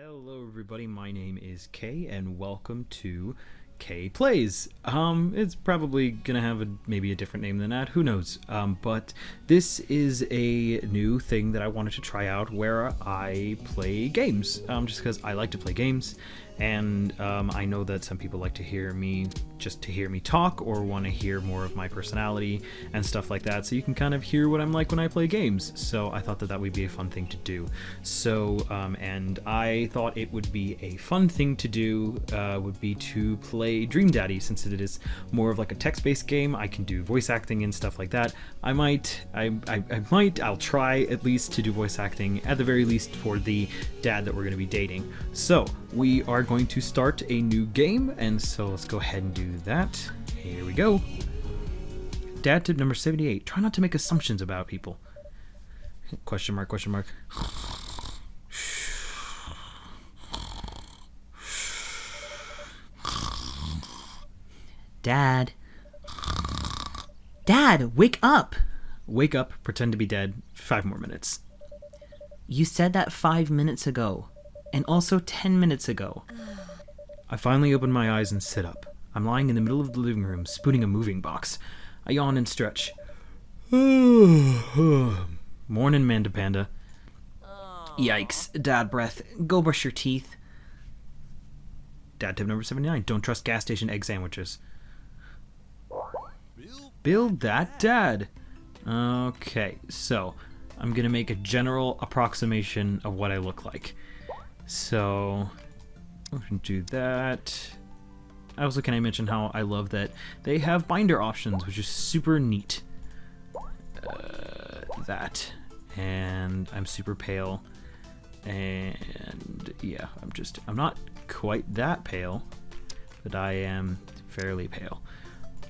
Hello everybody, my name is Kay and welcome to Kay Plays. It's probably gonna have maybe a different name than that, who knows. But this is a new thing that I wanted to try out where I play games, just because I like to play games. And I know that some people like to hear me talk or want to hear more of my personality and stuff like that, so you can kind of hear what I'm like when I play games. So I thought that would be a fun thing to do. So and I thought it would be a fun thing to do would be to play Dream Daddy, since it is more of like a text-based game. I can do voice acting and stuff like that. I'll try at least to do voice acting, at the very least for the dad that we're going to be dating. So we are going to start a new game, and so let's go ahead and do that. Here we go. Dad tip number 78. Try not to make assumptions about people. Question mark, question mark. Dad. Dad, wake up! Wake up, pretend to be dead. 5 more minutes. You said that 5 minutes ago. And also 10 minutes ago. I finally open my eyes and sit up. I'm lying in the middle of the living room, spooning a moving box. I yawn and stretch. Morning, Manda Panda. Yikes, dad breath. Go brush your teeth. Dad tip number 79. Don't trust gas station egg sandwiches. Build that dad. Okay, so I'm gonna make a general approximation of what I look like. So we can do that. Also, can I mention how I love that they have binder options, which is super neat. That, and I'm super pale, and yeah, I'm not quite that pale, but I am fairly pale.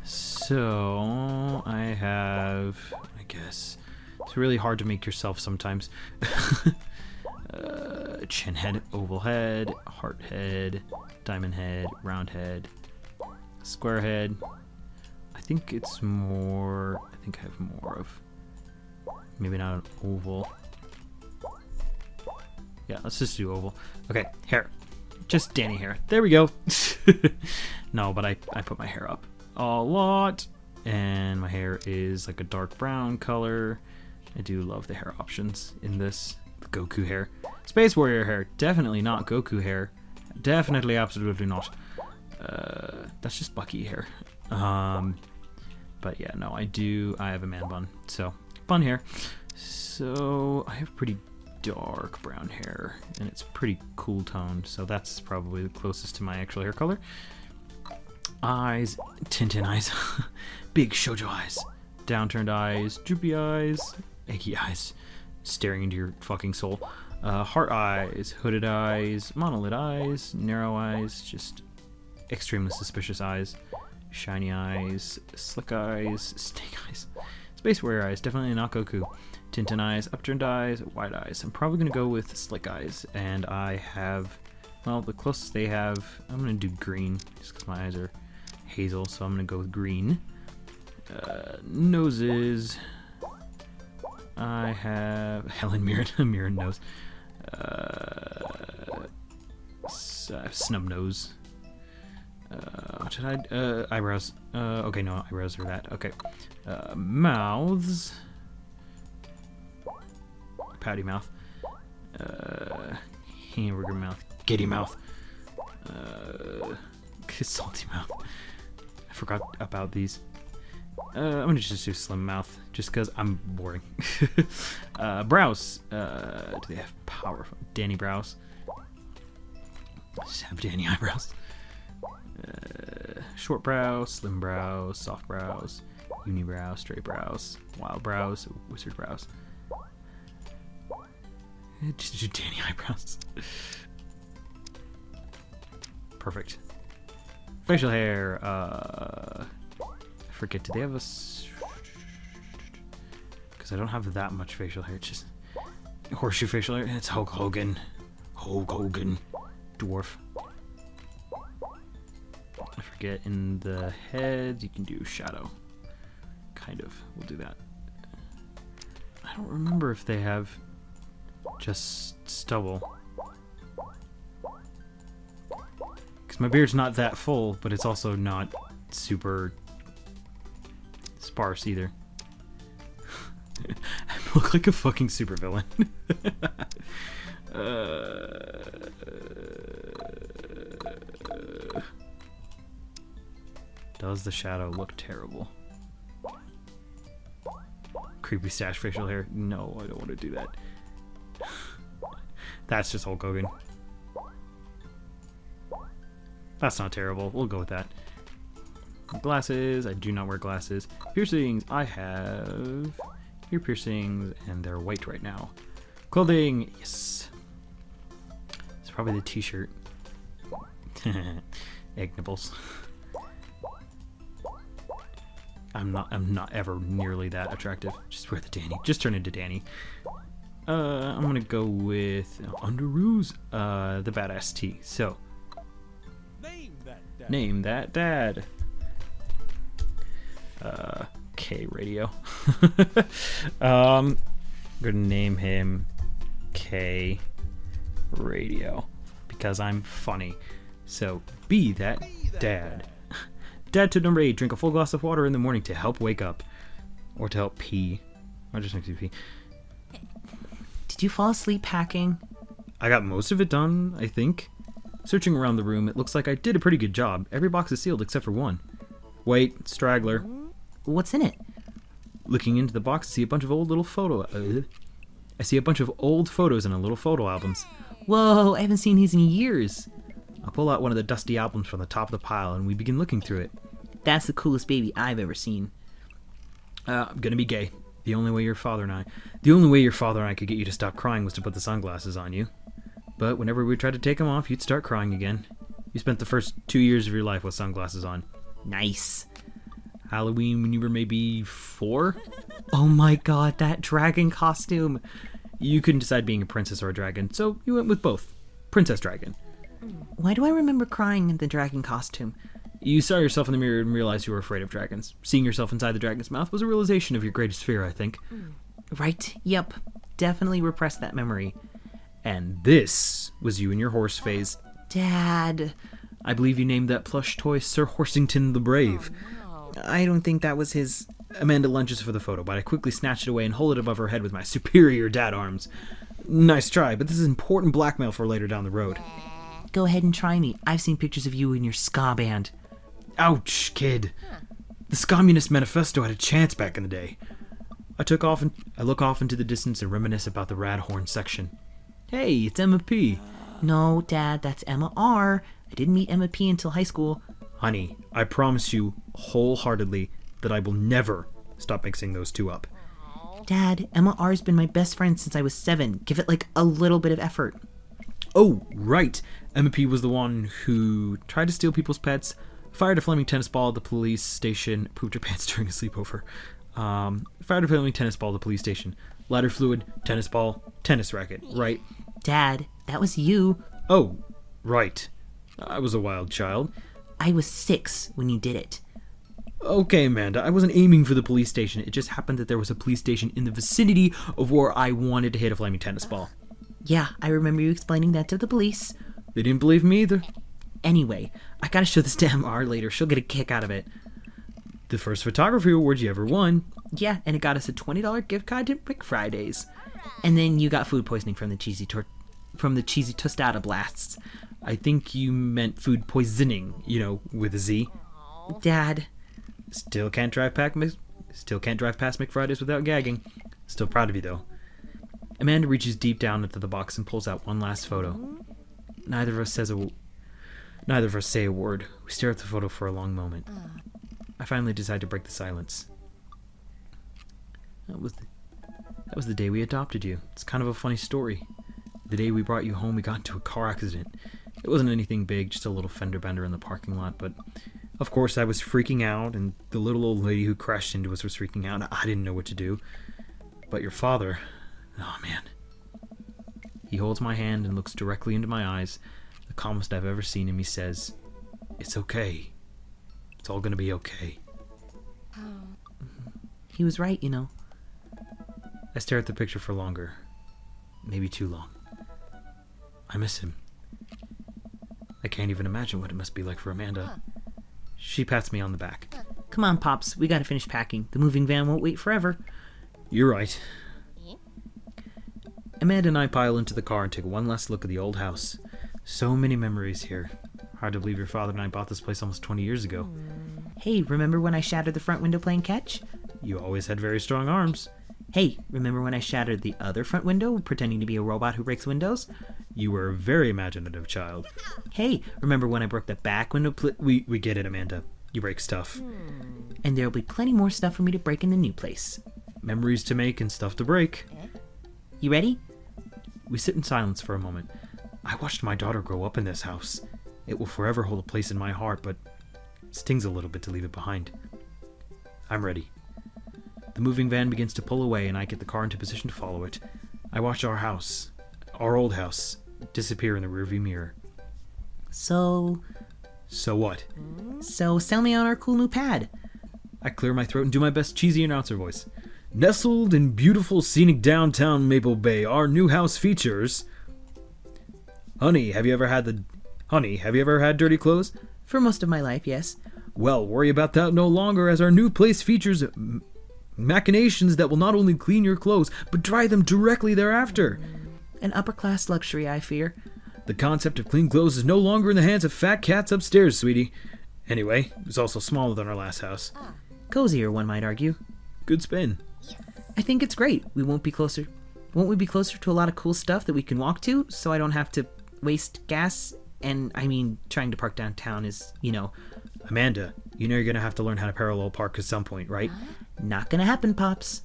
So I have, I guess, it's really hard to make yourself sometimes. Chin head, oval head, heart head, diamond head, round head, square head. I think I have more of, maybe not an oval. Yeah, let's just do oval. Okay, hair. Just Danny hair. There we go. No, but I put my hair up a lot, and my hair is like a dark brown color. I do love the hair options in this. Goku hair. Space Warrior hair. Definitely not Goku hair. Definitely, absolutely not. That's just Bucky hair. But yeah, no, I have a man bun. So, bun hair. So, I have pretty dark brown hair, and it's pretty cool toned, so that's probably the closest to my actual hair color. Eyes. Tintin eyes. Big shoujo eyes. Downturned eyes. Droopy eyes. Achy eyes. Staring into your fucking soul. Heart eyes, hooded eyes, monolith eyes, narrow eyes, just extremely suspicious eyes, shiny eyes, slick eyes, snake eyes, Space Warrior eyes, definitely not Goku, Tintin eyes, upturned eyes, wide eyes. I'm probably going to go with slick eyes, and I have, well, the closest they have, I'm going to do green, just because my eyes are hazel, so I'm going to go with green. Noses. I have Helen Mirren nose. Snub nose. What did I? Eyebrows. Okay, no, eyebrows are that. Okay. Mouths. Pouty mouth. Hamburger mouth. Giddy mouth. Salty mouth. I forgot about these. I'm gonna just do slim mouth, just because I'm boring. Brows. Do they have powerful? Danny brows. Just have Danny eyebrows. Short brows, slim brows, soft brows, unibrow, straight brows, wild brows, wizard brows. Just do Danny eyebrows. Perfect. Facial hair. Forget, do they have because I don't have that much facial hair. It's just horseshoe facial hair. It's Hulk Hogan. Dwarf. I forget, in the head you can do shadow. Kind of. We'll do that. I don't remember if they have just stubble. my beard's not that full, but it's also not super sparse either. I look like a fucking supervillain. Does the shadow look terrible? Creepy stash facial hair. No, I don't want to do that. That's just Hulk Hogan. That's not terrible. We'll go with that. Glasses. I do not wear glasses. Piercings. I have ear piercings, and they're white right now. Clothing. Yes. It's probably the t-shirt. Egg nipples. I'm not ever nearly that attractive. Just wear the Danny. Just turn into Danny. I'm gonna go with Underoos, the badass T. So name that dad. K Radio. I'm gonna name him K Radio because I'm funny. So be that dad. Dad tip number 8: drink a full glass of water in the morning to help wake up, or to help pee. Or just makes you pee. Did you fall asleep packing? I got most of it done, I think. Searching around the room, it looks like I did a pretty good job. Every box is sealed except for one. Wait, straggler. What's in it? Looking into the box, I see a bunch of old little I see a bunch of old photos in a little photo albums. Whoa, I haven't seen these in years. I'll pull out one of the dusty albums from the top of the pile, and we begin looking through it. That's the coolest baby I've ever seen. I'm gonna be gay. The only way your father and I could get you to stop crying was to put the sunglasses on you. But whenever we tried to take them off, you'd start crying again. You spent the first 2 years of your life with sunglasses on. Nice. Halloween when you were maybe 4? Oh my god, that dragon costume. You couldn't decide being a princess or a dragon, so you went with both. Princess Dragon. Why do I remember crying in the dragon costume? You saw yourself in the mirror and realized you were afraid of dragons. Seeing yourself inside the dragon's mouth was a realization of your greatest fear, I think. Right, yep. Definitely repressed that memory. And this was you in your horse phase. Dad. I believe you named that plush toy Sir Horsington the Brave. Oh, no. I don't think that was his... Amanda lunges for the photo, but I quickly snatch it away and hold it above her head with my superior dad arms. Nice try, but this is important blackmail for later down the road. Go ahead and try me. I've seen pictures of you in your ska band. Ouch, kid. The Communist Manifesto had a chance back in the day. I look off into the distance and reminisce about the Rad Horn section. Hey, it's Emma P. No, Dad, that's Emma R. I didn't meet Emma P until high school. Honey, I promise you wholeheartedly that I will never stop mixing those two up. Dad, Emma R's been my best friend since I was 7. Give it like a little bit of effort. Oh, right. Emma P was the one who tried to steal people's pets, fired a flaming tennis ball at the police station, pooped her pants during a sleepover. Fired a flaming tennis ball at the police station. Ladder fluid, tennis ball, tennis racket, right? Dad, that was you. Oh, right. I was a wild child. I was 6 when you did it. Okay, Amanda, I wasn't aiming for the police station. It just happened that there was a police station in the vicinity of where I wanted to hit a flaming tennis ball. Yeah, I remember you explaining that to the police. They didn't believe me either. Anyway, I gotta show this to MR later. She'll get a kick out of it. The first photography award you ever won. Yeah, and it got us a $20 gift card to McFridays. And then you got food poisoning from the cheesy tostada blasts. I think you meant food poisoning, with a Z. Dad. Still can't drive past McFridays without gagging. Still proud of you, though. Amanda reaches deep down into the box and pulls out one last photo. Neither of us say a word. We stare at the photo for a long moment. I finally decide to break the silence. That was the day we adopted you. It's kind of a funny story. The day we brought you home, we got into a car accident. It wasn't anything big, just a little fender bender in the parking lot, but of course I was freaking out, and the little old lady who crashed into us was freaking out, and I didn't know what to do. But your father, oh man. He holds my hand and looks directly into my eyes, the calmest I've ever seen him. He says, "It's okay. It's all gonna be okay." He was right, I stare at the picture for longer. Maybe too long. I miss him. I can't even imagine what it must be like for Amanda. She pats me on the back. Come on, Pops, we gotta finish packing. The moving van won't wait forever. You're right. Amanda and I pile into the car and take one last look at the old house. So many memories here. Hard to believe your father and I bought this place almost 20 years ago. Hey, remember when I shattered the front window playing catch? You always had very strong arms. Hey, remember when I shattered the other front window, pretending to be a robot who breaks windows? You were a very imaginative child. Hey, remember when I broke the back window We get it, Amanda. You break stuff. And there'll be plenty more stuff for me to break in the new place. Memories to make and stuff to break. You ready? We sit in silence for a moment. I watched my daughter grow up in this house. It will forever hold a place in my heart, but it stings a little bit to leave it behind. I'm ready. The moving van begins to pull away, and I get the car into position to follow it. I watch our house, our old house, disappear in the rearview mirror. So what? So sell me on our cool new pad. I clear my throat and do my best cheesy announcer voice. Nestled in beautiful scenic downtown Maple Bay, our new house features... Honey, have you ever had dirty clothes? For most of my life, yes. Well, worry about that no longer, as our new place features machinations that will not only clean your clothes, but dry them directly thereafter. An upper-class luxury, I fear. The concept of clean clothes is no longer in the hands of fat cats upstairs, sweetie. Anyway, it's also smaller than our last house. Cozier, one might argue. Good spin. I think it's great. Won't we be closer to a lot of cool stuff that we can walk to, so I don't have to waste gas? And, I mean, trying to park downtown is, Amanda, you know you're gonna have to learn how to parallel park at some point, right? Not gonna happen, Pops.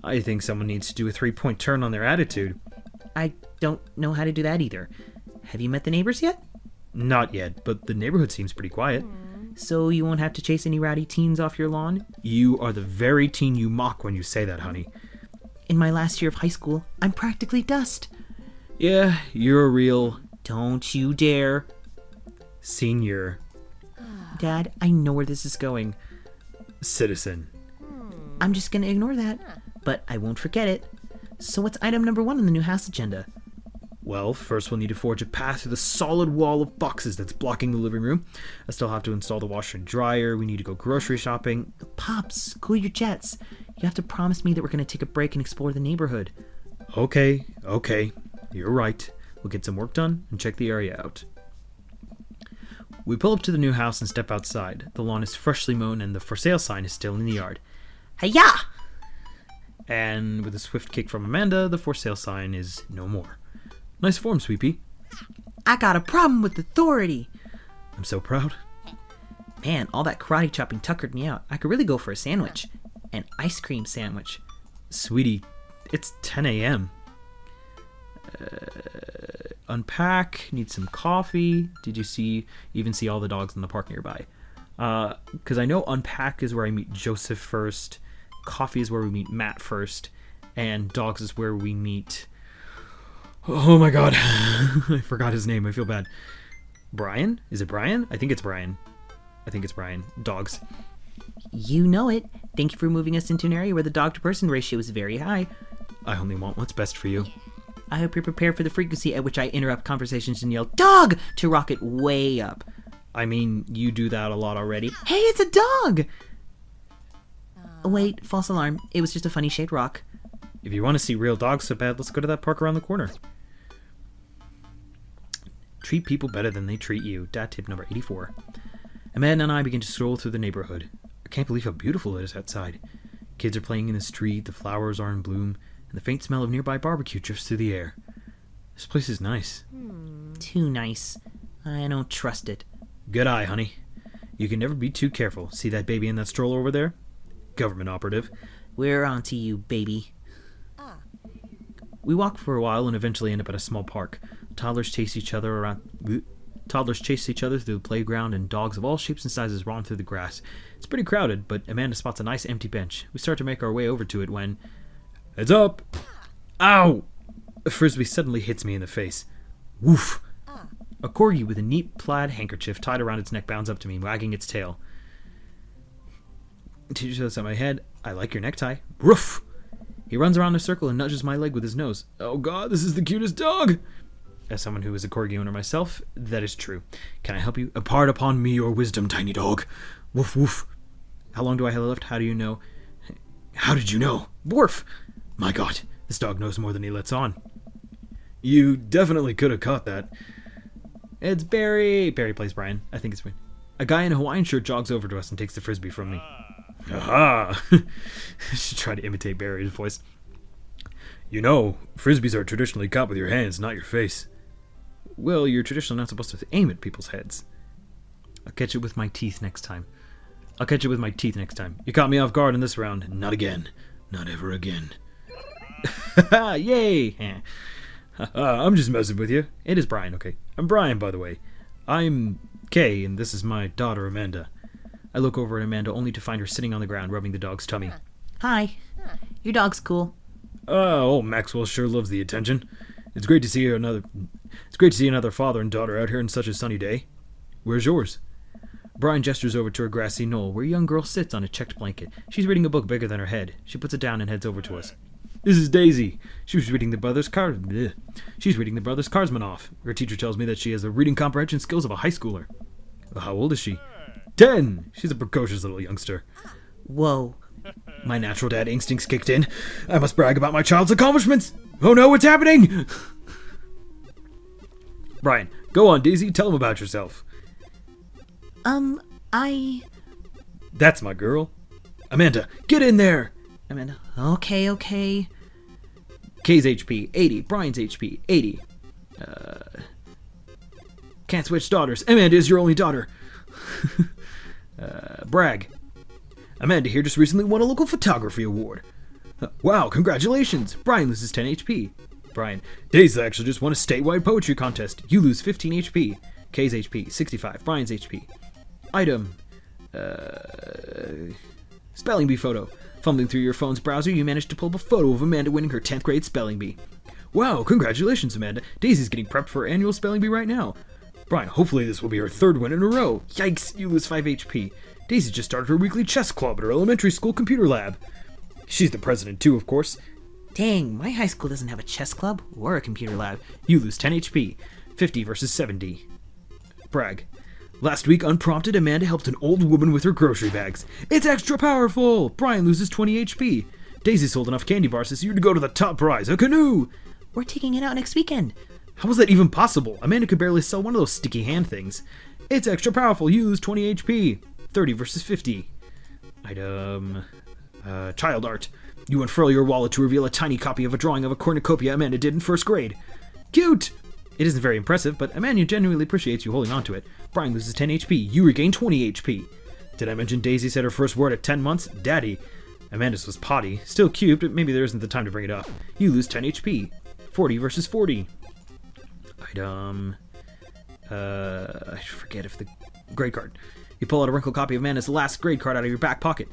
I think someone needs to do a 3-point turn on their attitude. I don't know how to do that either. Have you met the neighbors yet? Not yet, but the neighborhood seems pretty quiet. So you won't have to chase any rowdy teens off your lawn? You are the very teen you mock when you say that, honey. In my last year of high school, I'm practically dust. Yeah, you're a real... Don't you dare. Senior. Dad, I know where this is going. Citizen. I'm just gonna ignore that, but I won't forget it. So what's item number 1 on the new house agenda? Well, first we'll need to forge a path through the solid wall of boxes that's blocking the living room. I still have to install the washer and dryer. We need to go grocery shopping. Pops, cool your jets. You have to promise me that we're gonna take a break and explore the neighborhood. Okay. You're right. We'll get some work done and check the area out. We pull up to the new house and step outside. The lawn is freshly mown and the for sale sign is still in the yard. Hi-ya! And with a swift kick from Amanda, the for sale sign is no more. Nice form, Sweepy. I got a problem with authority. I'm so proud. Man, all that karate chopping tuckered me out. I could really go for a sandwich. An ice cream sandwich. Sweetie, it's 10 a.m. Unpack, need some coffee. Did you even see all the dogs in the park nearby? Because I know unpack is where I meet Joseph first, coffee is where we meet Matt first, and dogs is where we meet... Oh my god, I forgot his name, I feel bad. Brian? Is it Brian? I think it's Brian. Dogs. You know it. Thank you for moving us into an area where the dog-to-person ratio is very high. I only want what's best for you. I hope you're prepared for the frequency at which I interrupt conversations and yell, "Dog!" to rocket way up. I mean, you do that a lot already. Hey, it's a dog! Wait, false alarm. It was just a funny shaped rock. If you want to see real dogs so bad, let's go to that park around the corner. Treat people better than they treat you. Dad tip number 84. Amanda and I begin to stroll through the neighborhood. I can't believe how beautiful it is outside. Kids are playing in the street, the flowers are in bloom, and the faint smell of nearby barbecue drifts through the air. This place is nice. Too nice. I don't trust it. Good eye, honey. You can never be too careful. See that baby in that stroller over there? Government operative. We're on to you, baby. We walk for a while and eventually end up at a small park. Toddlers chase each other through the playground, and dogs of all shapes and sizes romp through the grass. It's pretty crowded, but Amanda spots a nice empty bench. We start to make our way over to it when... Heads up! Ow! A frisbee suddenly hits me in the face. Woof! A corgi with a neat plaid handkerchief tied around its neck bounds up to me, wagging its tail. Teacher says at my head, "I like your necktie." Woof! He runs around in a circle and nudges my leg with his nose. Oh god, this is the cutest dog! As someone who is a corgi owner myself, that is true. Can I help you? Impart upon me your wisdom, tiny dog. Woof woof. How long do I have left? How do you know? How did you know? Woof! My god, this dog knows more than he lets on. You definitely could have caught that. It's Barry. Barry plays Brian. I think it's Brian. A guy in a Hawaiian shirt jogs over to us and takes the frisbee from me. Aha! I should try to imitate Barry's voice. You know, frisbees are traditionally caught with your hands, not your face. Well, you're traditionally not supposed to aim at people's heads. I'll catch it with my teeth next time. You caught me off guard in this round. Not again. Not ever again. Yay! I'm just messing with you. It is Brian, okay. I'm Brian, by the way. I'm Kay, and this is my daughter, Amanda. I look over at Amanda only to find her sitting on the ground rubbing the dog's tummy. Hi. Your dog's cool. Oh, Maxwell sure loves the attention. It's great to see another father and daughter out here on such a sunny day. Where's yours? Brian gestures over to a grassy knoll where a young girl sits on a checked blanket. She's reading a book bigger than her head. She puts it down and heads over to us. This is Daisy. She's reading the Brothers Karsmanoff. Her teacher tells me that she has the reading comprehension skills of a high schooler. Well, how old is she? 10. She's a precocious little youngster. Whoa. My natural dad instincts kicked in. I must brag about my child's accomplishments. Oh no, what's happening? Brian, go on, Daisy. Tell him about yourself. That's my girl. Amanda, get in there. Amanda, okay. Kay's HP, 80. Brian's HP, 80. Can't switch daughters. Amanda is your only daughter. Brag. Amanda here just recently won a local photography award. Wow, congratulations. Brian loses 10 HP. Brian, Daisy actually just won a statewide poetry contest. You lose 15 HP. Kay's HP, 65. Brian's HP. Item. Spelling bee photo. Fumbling through your phone's browser, you managed to pull up a photo of Amanda winning her 10th grade spelling bee. Wow, congratulations, Amanda. Daisy's getting prepped for her annual spelling bee right now. Brian, hopefully this will be her 3rd win in a row. Yikes, you lose 5 HP. Daisy just started her weekly chess club at her elementary school computer lab. She's the president too, of course. Dang, my high school doesn't have a chess club or a computer lab. You lose 10 HP. 50 versus 70. Brag. Last week, unprompted, Amanda helped an old woman with her grocery bags. It's extra powerful! Brian loses 20 HP. Daisy sold enough candy bars this year to go to the top prize, a canoe! We're taking it out next weekend. How was that even possible? Amanda could barely sell one of those sticky hand things. It's extra powerful, you lose 20 HP. 30 versus 50. Item. Child art. You unfurl your wallet to reveal a tiny copy of a drawing of a cornucopia Amanda did in 1st grade. Cute! It isn't very impressive, but Amanda genuinely appreciates you holding on to it. Brian loses 10 HP. You regain 20 HP. Did I mention Daisy said her first word at 10 months? Daddy. Amanda's was potty. Still cute, but maybe there isn't the time to bring it up. You lose 10 HP. 40 versus 40. Item. I forget if the grade card. You pull out a wrinkled copy of Amanda's last grade card out of your back pocket.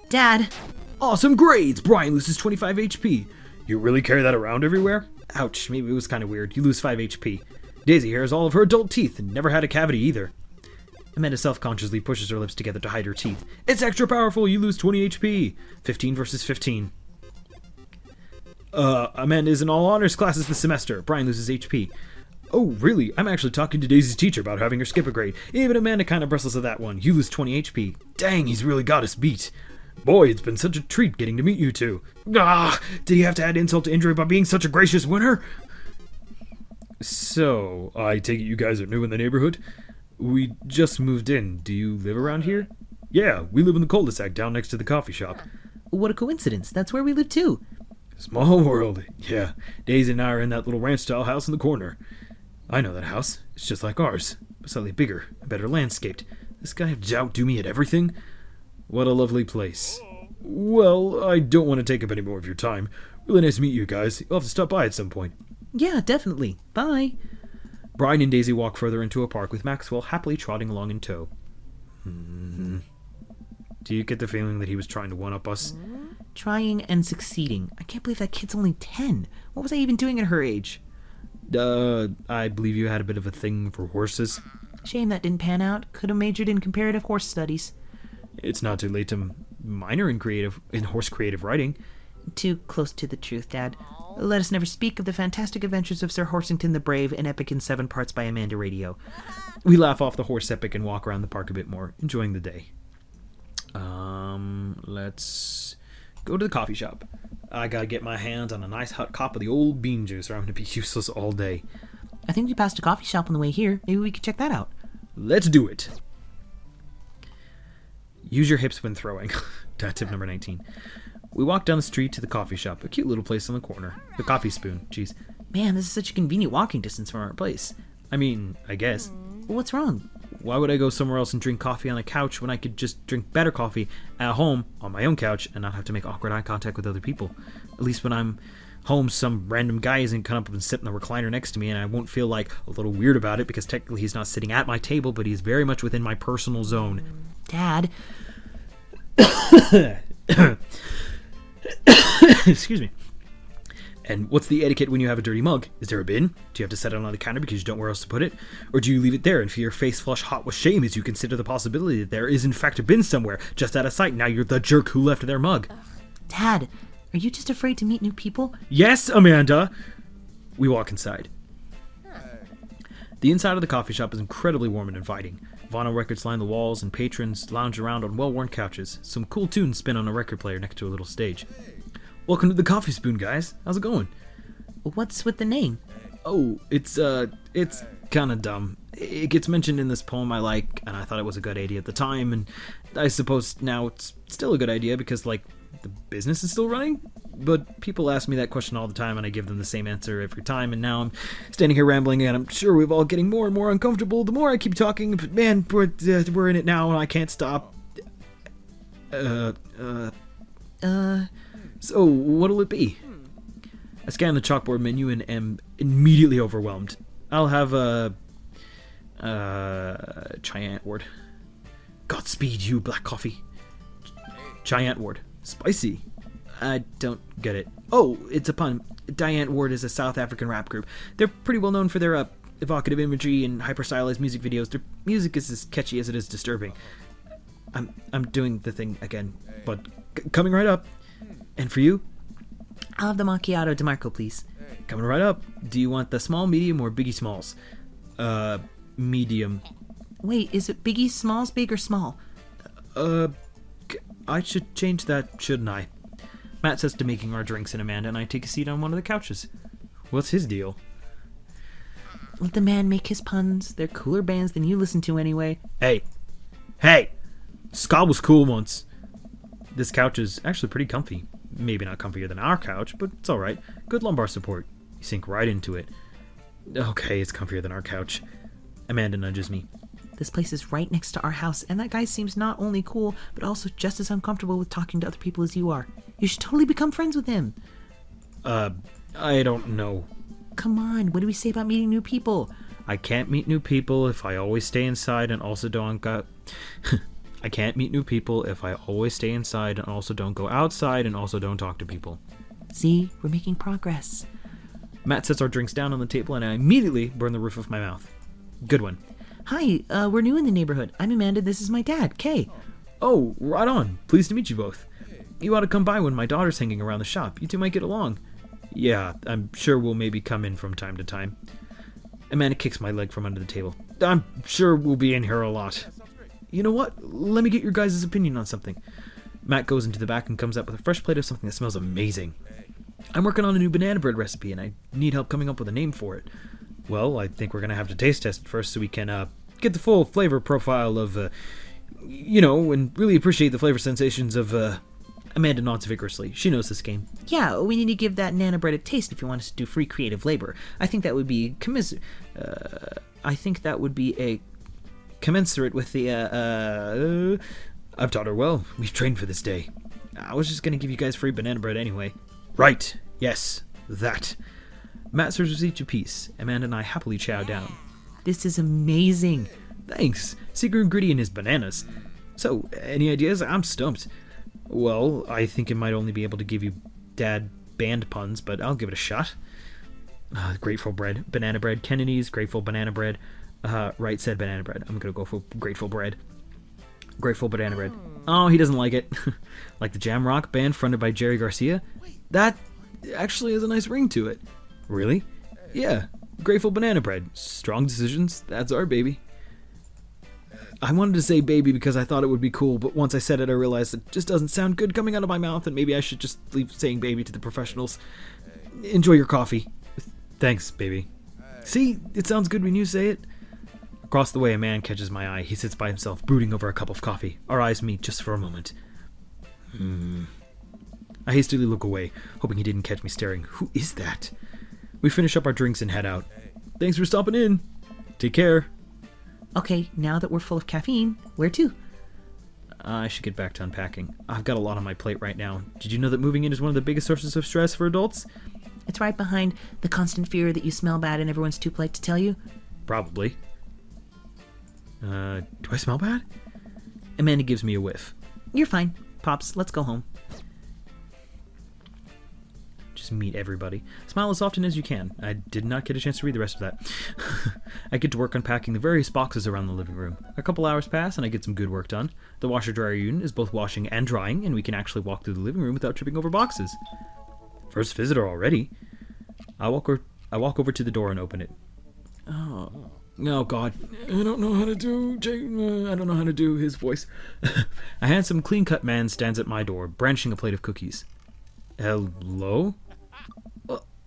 Dad. Awesome grades! Brian loses 25 HP. You really carry that around everywhere? Ouch, maybe it was kind of weird. You lose 5 HP. Daisy here has all of her adult teeth and never had a cavity either. Amanda self-consciously pushes her lips together to hide her teeth. It's extra powerful! You lose 20 HP. 15 versus 15. Amanda is in all honors classes this semester. Brian loses HP. Oh, really? I'm actually talking to Daisy's teacher about having her skip a grade. Even Amanda kind of bristles at that one. You lose 20 HP. Dang, he's really got us beat. Boy, it's been such a treat getting to meet you two. Ah, did he have to add insult to injury by being such a gracious winner? So, I take it you guys are new in the neighborhood? We just moved in. Do you live around here? Yeah, we live in the cul-de-sac down next to the coffee shop. What a coincidence. That's where we live too. Small world. Yeah, Daisy and I are in that little ranch-style house in the corner. I know that house. It's just like ours, but slightly bigger and better landscaped. This guy outdo me at everything? What a lovely place. Well, I don't want to take up any more of your time. Really nice to meet you guys. You'll have to stop by at some point. Yeah, definitely. Bye. Brian and Daisy walk further into a park with Maxwell happily trotting along in tow. Do you get the feeling that he was trying to one-up us? Trying and succeeding. I can't believe that kid's only 10. What was I even doing at her age? I believe you had a bit of a thing for horses. Shame that didn't pan out. Could have majored in comparative horse studies. It's not too late to minor in horse creative writing. Too close to the truth, Dad. Let us never speak of the fantastic adventures of Sir Horsington the Brave, an epic in 7 parts by Amanda Radio. We laugh off the horse epic and walk around the park a bit more, enjoying the day. Let's go to the coffee shop. I gotta get my hands on a nice hot cup of the old bean juice or I'm gonna be useless all day. I think we passed a coffee shop on the way here. Maybe we could check that out. Let's do it. Use your hips when throwing. Tip number 19. We walk down the street to the coffee shop, a cute little place on the corner. The Coffee Spoon. Jeez. Man, this is such a convenient walking distance from our place. I mean, I guess. Well, what's wrong? Why would I go somewhere else and drink coffee on a couch when I could just drink better coffee at home on my own couch and not have to make awkward eye contact with other people? At least when I'm home, some random guy isn't come up and sit in the recliner next to me, and I won't feel like a little weird about it because technically he's not sitting at my table, but he's very much within my personal zone. Dad. Excuse me. And what's the etiquette when you have a dirty mug? Is there a bin? Do you have to set it on the counter because you don't know where else to put it? Or do you leave it there and feel your face flush hot with shame as you consider the possibility that there is in fact a bin somewhere just out of sight? Now you're the jerk who left their mug. Dad, are you just afraid to meet new people? Yes, Amanda! We walk inside. The inside of the coffee shop is incredibly warm and inviting. Vinyl records line the walls and patrons lounge around on well-worn couches. Some cool tunes spin on a record player next to a little stage. Welcome to the Coffee Spoon, guys. How's it going? What's with the name? Oh, it's kind of dumb. It gets mentioned in this poem I like, and I thought it was a good idea at the time, and I suppose now it's still a good idea because, like, the business is still running? But people ask me that question all the time, and I give them the same answer every time, and now I'm standing here rambling, and I'm sure we're all getting more and more uncomfortable the more I keep talking, but man, we're in it now, and I can't stop. So, what'll it be? I scan the chalkboard menu and am immediately overwhelmed. I'll have a giant word. Godspeed, you black coffee. Giant word. Spicy. I don't get it. Oh, it's a pun. Giant Ward is a South African rap group. They're pretty well known for their evocative imagery and hyper-stylized music videos. Their music is as catchy as it is disturbing. I'm doing the thing again, but coming right up. And for you? I'll have the macchiato DeMarco, please. Coming right up. Do you want the small, medium, or Biggie Smalls? Medium. Wait, is it Biggie Smalls, big or small? I should change that, shouldn't I? Matt sets to making our drinks, and Amanda and I take a seat on one of the couches. What's his deal? Let the man make his puns. They're cooler bands than you listen to anyway. Hey! Ska was cool once. This couch is actually pretty comfy. Maybe not comfier than our couch, but it's alright. Good lumbar support. You sink right into it. Okay, it's comfier than our couch. Amanda nudges me. This place is right next to our house, and that guy seems not only cool, but also just as uncomfortable with talking to other people as you are. You should totally become friends with him. I don't know. Come on, what do we say about meeting new people? I can't meet new people if I always stay inside and also don't go... I can't meet new people if I always stay inside and also don't go outside and also don't talk to people. See, we're making progress. Matt sets our drinks down on the table and I immediately burn the roof of my mouth. Good one. Hi, we're new in the neighborhood. I'm Amanda, this is my dad, Kay. Oh, right on. Pleased to meet you both. You ought to come by when my daughter's hanging around the shop. You two might get along. Yeah, I'm sure we'll maybe come in from time to time. Amanda kicks my leg from under the table. I'm sure we'll be in here a lot. You know what? Let me get your guys' opinion on something. Matt goes into the back and comes up with a fresh plate of something that smells amazing. I'm working on a new banana bread recipe and I need help coming up with a name for it. Well, I think we're going to have to taste test it first so we can get the full flavor profile of, and really appreciate the flavor sensations of Amanda nods vigorously. She knows this game. Yeah, we need to give that nana bread a taste if you want us to do free creative labor. I think that would be commensurate with the, I've taught her well. We've trained for this day. I was just going to give you guys free banana bread anyway. Right. Yes. That. Matt serves us each a piece. Amanda and I happily chow down. This is amazing. Thanks. Secret ingredient is bananas. So, any ideas? I'm stumped. Well, I think it might only be able to give you dad band puns, but I'll give it a shot. Grateful bread. Banana bread. Kennedy's. Grateful banana bread. Right said banana bread. I'm gonna go for grateful bread. Grateful banana bread. Oh, he doesn't like it. Like the jam rock band fronted by Jerry Garcia? That It actually has a nice ring to it. Really? Yeah. Grateful banana bread. Strong decisions. That's our baby. I wanted to say baby because I thought it would be cool, but once I said it, I realized it just doesn't sound good coming out of my mouth, and maybe I should just leave saying baby to the professionals. Enjoy your coffee. Thanks, baby. See? It sounds good when you say it. Across the way, a man catches my eye. He sits by himself, brooding over a cup of coffee. Our eyes meet just for a moment. I hastily look away, hoping he didn't catch me staring. Who is that? We finish up our drinks and head out. Thanks for stopping in. Take care. Okay, now that we're full of caffeine, where to? I should get back to unpacking. I've got a lot on my plate right now. Did you know that moving in is one of the biggest sources of stress for adults? It's right behind the constant fear that you smell bad and everyone's too polite to tell you. Probably. Do I smell bad? Amanda gives me a whiff. You're fine. Pops, let's go home. Just meet everybody. Smile as often as you can. I did not get a chance to read the rest of that. I get to work unpacking the various boxes around the living room. A couple hours pass and I get some good work done. The washer-dryer unit is both washing and drying, and we can actually walk through the living room without tripping over boxes. First visitor already. I walk over to the door and open it. Oh God, I don't know how to do his voice. A handsome, clean-cut man stands at my door, brandishing a plate of cookies. Hello?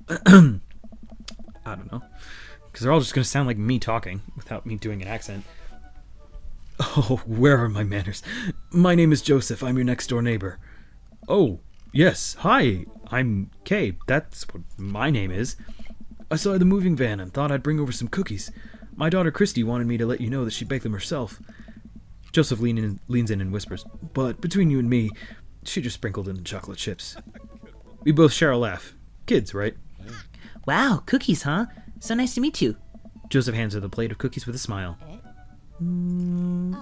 I don't know. Because they're all just going to sound like me talking, without me doing an accent. Oh, where are my manners? My name is Joseph. I'm your next-door neighbor. Oh, yes. Hi, I'm Kay. That's what my name is. I saw the moving van and thought I'd bring over some cookies. My daughter Christy wanted me to let you know that she baked them herself. Joseph leans in and whispers, but between you and me, she just sprinkled in the chocolate chips. We both share a laugh. Kids, right? Wow, cookies, huh? So nice to meet you. Joseph hands her the plate of cookies with a smile.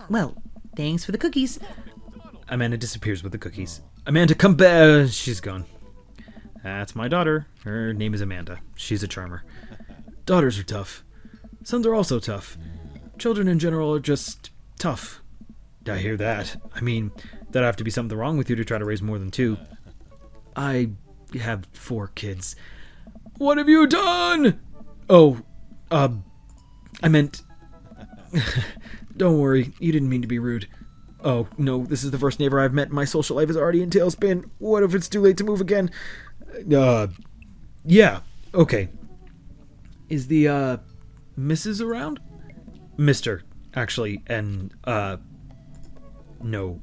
Well, thanks for the cookies. Amanda disappears with the cookies. Amanda, come back! She's gone. That's my daughter. Her name is Amanda. She's a charmer. Daughters are tough. Sons are also tough. Children in general are just tough. I hear that. I mean, there'd have to be something wrong with you to try to raise more than 2. I have 4 kids. What have you done? Oh, I meant... Don't worry, you didn't mean to be rude. Oh, no, this is the first neighbor I've met and my social life is already in tailspin. What if it's too late to move again? Yeah, okay. Is the, Mrs. around? Mr., actually, and, no,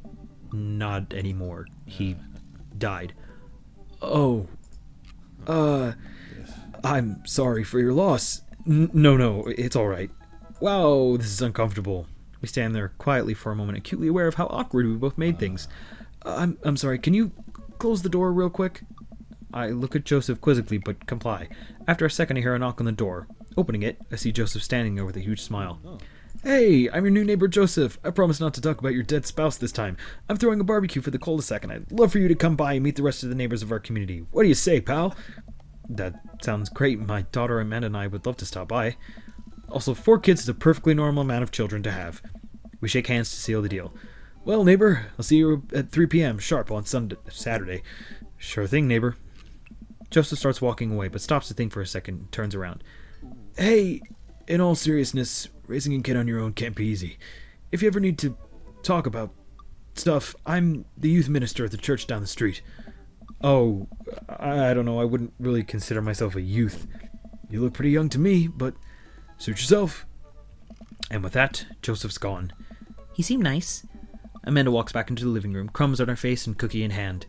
not anymore. He died. Oh, I'm sorry for your loss. No, it's alright. Wow, this is uncomfortable. We stand there quietly for a moment, acutely aware of how awkward we both made things. I'm sorry, can you close the door real quick? I look at Joseph quizzically, but comply. After a second, I hear a knock on the door. Opening it, I see Joseph standing there with a huge smile. Hey, I'm your new neighbor Joseph. I promise not to talk about your dead spouse this time. I'm throwing a barbecue for the cul-de-sac, and I'd love for you to come by and meet the rest of the neighbors of our community. What do you say, pal? That sounds great. My daughter Amanda and I would love to stop by. Also, 4 kids is a perfectly normal amount of children to have. We shake hands to seal the deal. Well, neighbor, I'll see you at 3 p.m. sharp on Saturday. Sure thing, neighbor. Joseph starts walking away, but stops to think for a second and turns around. Hey, in all seriousness, raising a kid on your own can't be easy. If you ever need to talk about stuff, I'm the youth minister at the church down the street. Oh, I don't know, I wouldn't really consider myself a youth. You look pretty young to me, but suit yourself. And with that, Joseph's gone. He seemed nice. Amanda walks back into the living room, crumbs on her face and cookie in hand.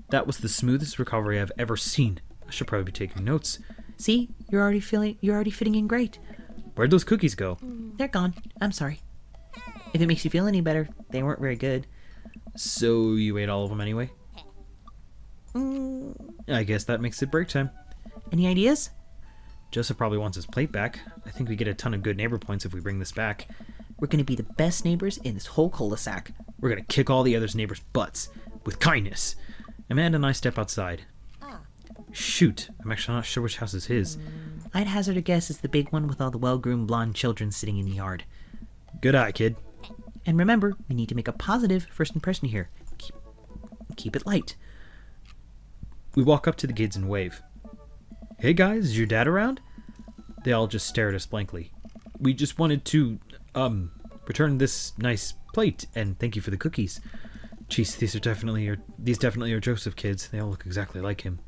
That was the smoothest recovery I've ever seen. I should probably be taking notes. See, you're already fitting in great. Where'd those cookies go? They're gone. I'm sorry. If it makes you feel any better, they weren't very good. So you ate all of them anyway? I guess that makes it break time. Any ideas? Joseph probably wants his plate back. I think we get a ton of good neighbor points if we bring this back. We're going to be the best neighbors in this whole cul-de-sac. We're going to kick all the others' neighbors' butts. With kindness. Amanda and I step outside. Shoot, I'm actually not sure which house is his. I'd hazard a guess it's the big one with all the well-groomed blonde children sitting in the yard. Good eye, kid. And remember, we need to make a positive first impression here. Keep it light. We walk up to the kids and wave. Hey guys, is your dad around? They all just stare at us blankly. We just wanted to, return this nice plate and thank you for the cookies. Jeez, these definitely are Joseph kids. They all look exactly like him.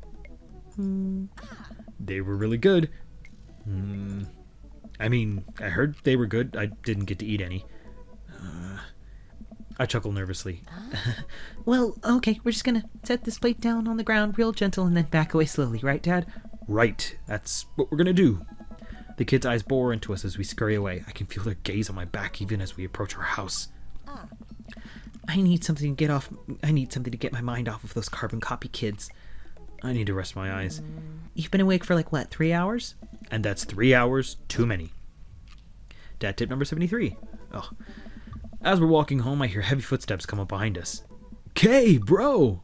They were really good. I mean, I heard they were good. I didn't get to eat any. I chuckle nervously. Well, okay, we're just gonna set this plate down on the ground real gentle and then back away slowly, right, Dad? Right, that's what we're gonna do. The kids' eyes bore into us as we scurry away. I can feel their gaze on my back even as we approach our house. I need something to get my mind off of those carbon copy kids. I need to rest my eyes. You've been awake for like, what, 3 hours? And that's 3 hours too many. Dad tip number 73. Oh. As we're walking home, I hear heavy footsteps come up behind us. Kay, bro!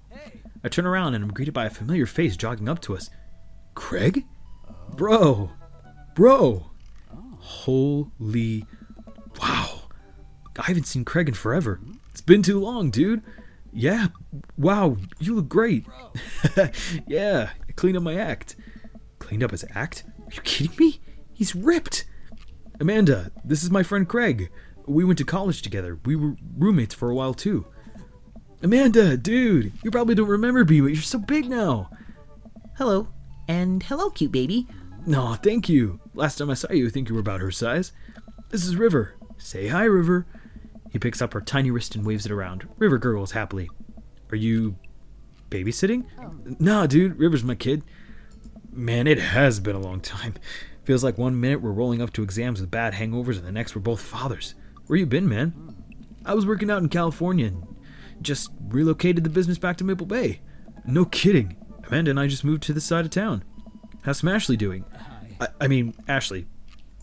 I turn around and I'm greeted by a familiar face jogging up to us. Craig? Bro! Holy... Wow. I haven't seen Craig in forever. It's been too long, dude. Yeah. Wow, you look great. Yeah, I cleaned up my act. Cleaned up his act? Are you kidding me? He's ripped. Amanda, this is my friend Craig. We went to college together. We were roommates for a while, too. Amanda, dude, you probably don't remember me, but you're so big now. Hello. And hello, cute baby. No, thank you. Last time I saw you, I think you were about her size. This is River. Say hi, River. He picks up her tiny wrist and waves it around. River gurgles happily. Are you babysitting? Nah, dude, River's my kid. Man, it has been a long time. Feels like 1 minute we're rolling up to exams with bad hangovers and the next we're both fathers. Where you been, man? I was working out in California and just relocated the business back to Maple Bay. No kidding. Amanda and I just moved to this side of town. How's Smashley doing? I mean, Ashley.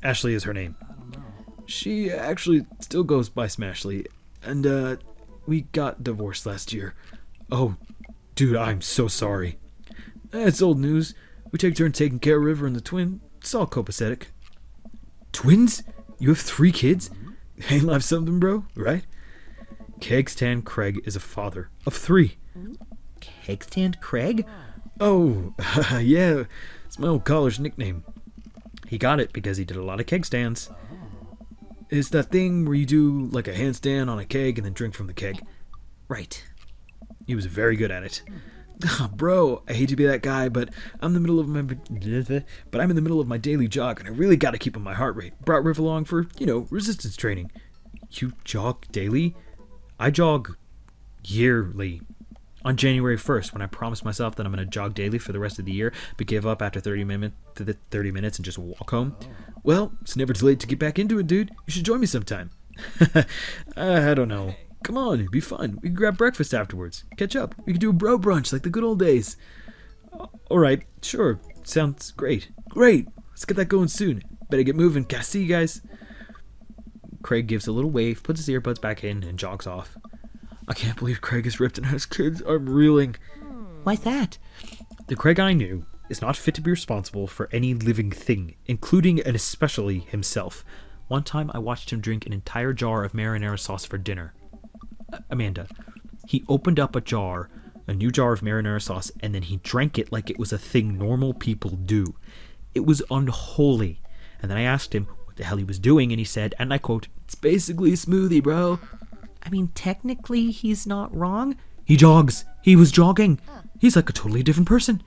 Ashley is her name. She actually still goes by Smashley. And, we got divorced last year. Oh, dude, I'm so sorry. It's old news. We take turns taking care of River and the twin. It's all copacetic. Twins? You have 3 kids? Ain't life something, bro, right? Kegstand Craig is a father of 3. Kegstand Craig? Oh, yeah, it's my old college nickname. He got it because he did a lot of keg stands. It's that thing where you do like a handstand on a keg and then drink from the keg. Right. He was very good at it. Bro, I hate to be that guy, but I'm in the middle of my daily jog, and I really got to keep up my heart rate. Brought Riv along for, resistance training. You jog daily? I jog yearly. On January 1st, when I promised myself that I'm going to jog daily for the rest of the year, but give up after 30 minutes and just walk home. Well, it's never too late to get back into it, dude. You should join me sometime. I don't know. Come on, it'd be fun. We can grab breakfast afterwards. Catch up. We can do a bro brunch like the good old days. Alright, sure. Sounds great. Great. Let's get that going soon. Better get moving. Gotta see you guys. Craig gives a little wave, puts his earbuds back in, and jogs off. I can't believe Craig is ripped and has kids. I'm reeling. Why's that? The Craig I knew is not fit to be responsible for any living thing, including and especially himself. One time I watched him drink an entire jar of marinara sauce for dinner. Amanda, he opened up a new jar of marinara sauce, and then he drank it like it was a thing normal people do. It was unholy. And then I asked him what the hell he was doing, and he said, and I quote, "It's basically a smoothie, bro." I mean, technically, he's not wrong. He jogs. He was jogging. He's like a totally different person.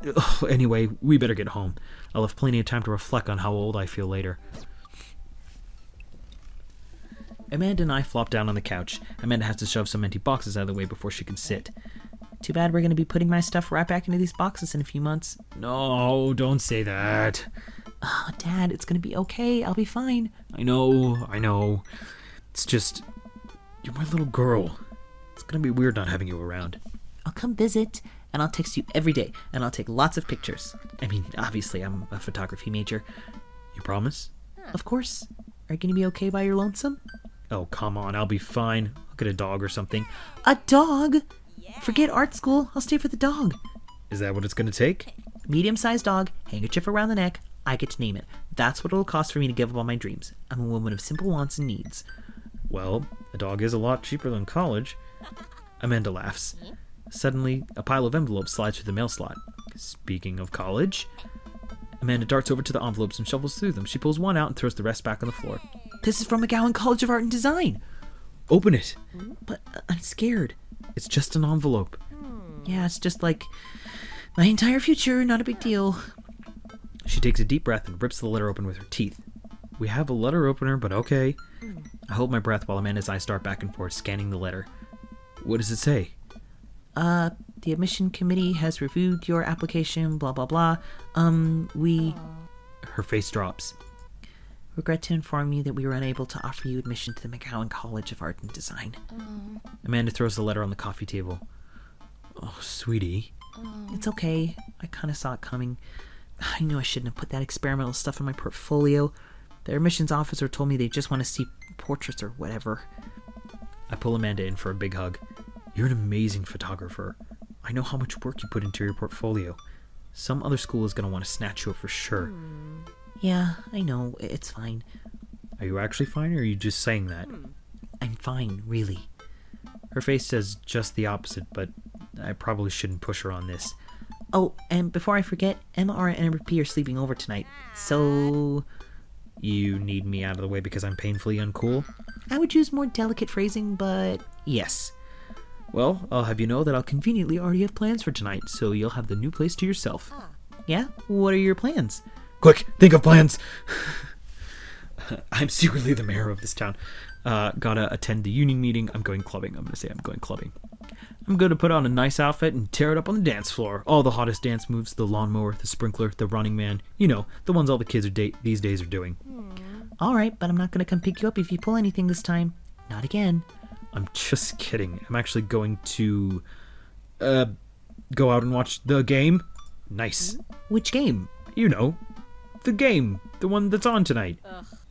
Ugh, anyway, we better get home. I'll have plenty of time to reflect on how old I feel later. Amanda and I flop down on the couch. Amanda has to shove some empty boxes out of the way before she can sit. Too bad we're going to be putting my stuff right back into these boxes in a few months. No, don't say that. Oh, Dad, it's going to be okay. I'll be fine. I know. It's just, you're my little girl. It's going to be weird not having you around. I'll come visit, and I'll text you every day, and I'll take lots of pictures. I mean, obviously, I'm a photography major. You promise? Of course. Are you going to be okay by your lonesome? Oh, come on, I'll be fine. I'll get a dog or something. A dog? Forget art school. I'll stay for the dog. Is that what it's going to take? Medium-sized dog, handkerchief around the neck. I get to name it. That's what it'll cost for me to give up all my dreams. I'm a woman of simple wants and needs. Well, a dog is a lot cheaper than college. Amanda laughs. Suddenly, a pile of envelopes slides through the mail slot. Speaking of college, Amanda darts over to the envelopes and shuffles through them. She pulls one out and throws the rest back on the floor. This is from McGowan College of Art and Design. Open it. But I'm scared. It's just an envelope. Yeah, it's just like my entire future, not a big deal. She takes a deep breath and rips the letter open with her teeth. We have a letter opener, but okay. I hold my breath while Amanda's eyes dart back and forth, scanning the letter. What does it say? The admission committee has reviewed your application, blah, blah, blah. We Her face drops. regret to inform you that we were unable to offer you admission to the McGowan College of Art and Design. Amanda throws the letter on the coffee table. Oh, sweetie. It's okay. I kind of saw it coming. I knew I shouldn't have put that experimental stuff in my portfolio. The admissions officer told me they just want to see portraits or whatever. I pull Amanda in for a big hug. You're an amazing photographer. I know how much work you put into your portfolio. Some other school is going to want to snatch you up for sure. Yeah, I know. It's fine. Are you actually fine, or are you just saying that? I'm fine, really. Her face says just the opposite, but I probably shouldn't push her on this. Oh, and before I forget, MR and MP are sleeping over tonight. So You need me out of the way because I'm painfully uncool? I would use more delicate phrasing, but yes. Well, I'll have you know that I'll conveniently already have plans for tonight, so you'll have the new place to yourself. Yeah? What are your plans? Quick, think of plans! I'm secretly the mayor of this town. Gotta attend the union meeting. I'm going clubbing. I'm gonna say I'm going clubbing. I'm gonna put on a nice outfit and tear it up on the dance floor. All the hottest dance moves, the lawnmower, the sprinkler, the running man. You know, the ones all the kids these days are doing. Alright, but I'm not gonna come pick you up if you pull anything this time. Not again. I'm just kidding. I'm actually going to, go out and watch the game. Nice. Which game? You know, the game. The one that's on tonight.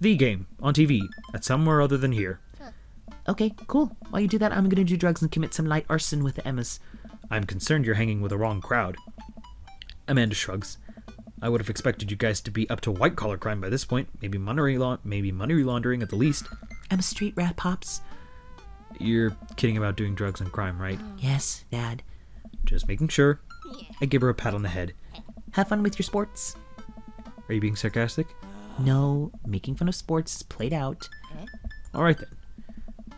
The game. On TV. At somewhere other than here. Okay, cool. While you do that, I'm gonna do drugs and commit some light arson with the Emmas. I'm concerned you're hanging with the wrong crowd. Amanda shrugs. I would have expected you guys to be up to white-collar crime by this point. Maybe money laundering at the least. I'm a street rat, Pops. You're kidding about doing drugs and crime, right? Yes, Dad. Just making sure. I give her a pat on the head. Have fun with your sports. Are you being sarcastic? No, making fun of sports is played out. Alright then.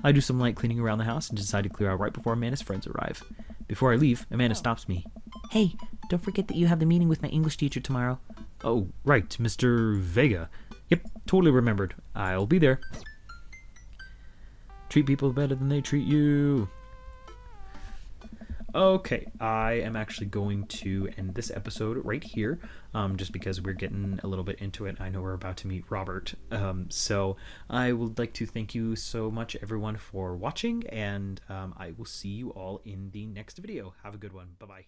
I do some light cleaning around the house and decide to clear out right before Amanda's friends arrive. Before I leave, Amanda stops me. Hey, don't forget that you have the meeting with my English teacher tomorrow. Oh, right, Mr. Vega. Yep, totally remembered. I'll be there. Treat people better than they treat you. Okay, I am actually going to end this episode right here, just because we're getting a little bit into it. I know we're about to meet Robert, so I would like to thank you so much, everyone, for watching, and I will see you all in the next video. Have a good one. Bye-bye.